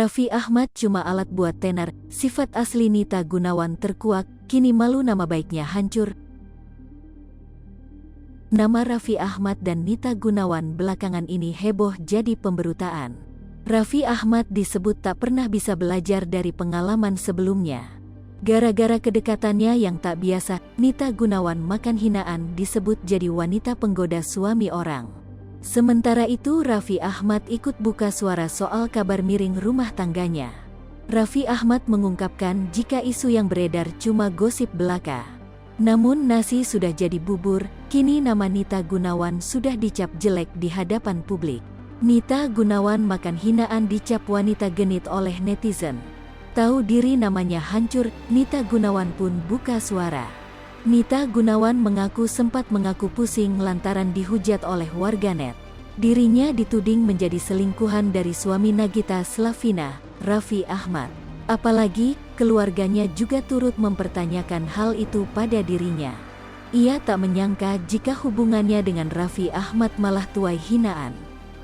Raffi Ahmad cuma alat buat tenar, sifat asli Nita Gunawan terkuak, kini malu nama baiknya hancur. Nama Raffi Ahmad dan Nita Gunawan belakangan ini heboh jadi pemberitaan. Raffi Ahmad disebut tak pernah bisa belajar dari pengalaman sebelumnya. Gara-gara kedekatannya yang tak biasa, Nita Gunawan makan hinaan disebut jadi wanita penggoda suami orang. Sementara itu Raffi Ahmad ikut buka suara soal kabar miring rumah tangganya. Raffi Ahmad mengungkapkan jika isu yang beredar cuma gosip belaka. Namun nasi sudah jadi bubur, kini nama Nita Gunawan sudah dicap jelek di hadapan publik. Nita Gunawan makan hinaan dicap wanita genit oleh netizen. Tahu diri namanya hancur, Nita Gunawan pun buka suara. Nita Gunawan sempat mengaku pusing lantaran dihujat oleh warganet. Dirinya dituding menjadi selingkuhan dari suami Nagita Slavina, Raffi Ahmad. Apalagi, keluarganya juga turut mempertanyakan hal itu pada dirinya. Ia tak menyangka jika hubungannya dengan Raffi Ahmad malah tuai hinaan.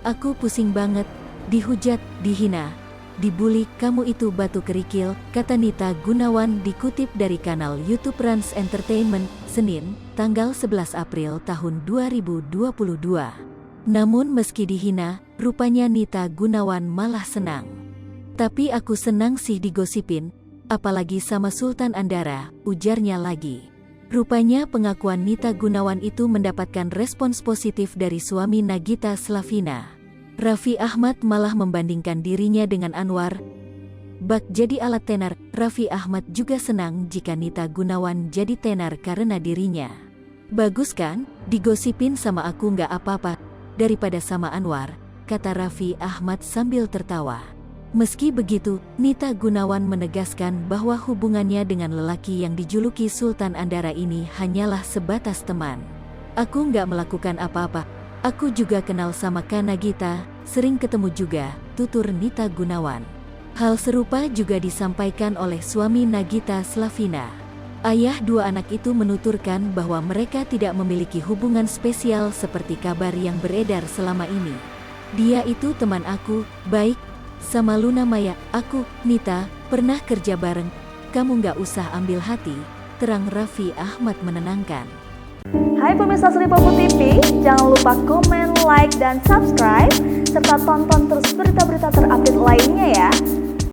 "Aku pusing banget, dihujat, dihina, dibully, kamu itu batu kerikil," kata Nita Gunawan dikutip dari kanal YouTube Rans Entertainment, Senin, tanggal 11 April tahun 2022. Namun meski dihina, rupanya Nita Gunawan malah senang. "Tapi aku senang sih digosipin, apalagi sama Sultan Andara," ujarnya lagi. Rupanya pengakuan Nita Gunawan itu mendapatkan respons positif dari suami Nagita Slavina. Raffi Ahmad malah membandingkan dirinya dengan Anwar Bak jadi alat tenar. Raffi Ahmad juga senang jika Nita Gunawan jadi tenar karena dirinya. "Bagus kan, digosipin sama aku nggak apa-apa, daripada sama Anwar," kata Raffi Ahmad sambil tertawa. Meski begitu, Nita Gunawan menegaskan bahwa hubungannya dengan lelaki yang dijuluki Sultan Andara ini hanyalah sebatas teman. "Aku nggak melakukan apa-apa. Aku juga kenal sama Kak Nagita, sering ketemu juga," tutur Nita Gunawan. Hal serupa juga disampaikan oleh suami Nagita Slavina. Ayah dua anak itu menuturkan bahwa mereka tidak memiliki hubungan spesial seperti kabar yang beredar selama ini. "Dia itu teman aku, baik, sama Luna Maya, aku, Nita, pernah kerja bareng, kamu nggak usah ambil hati," terang Raffi Ahmad menenangkan. Hai pemirsa Sri Popo TV, jangan lupa komen, like, dan subscribe, serta tonton terus berita-berita terupdate lainnya ya.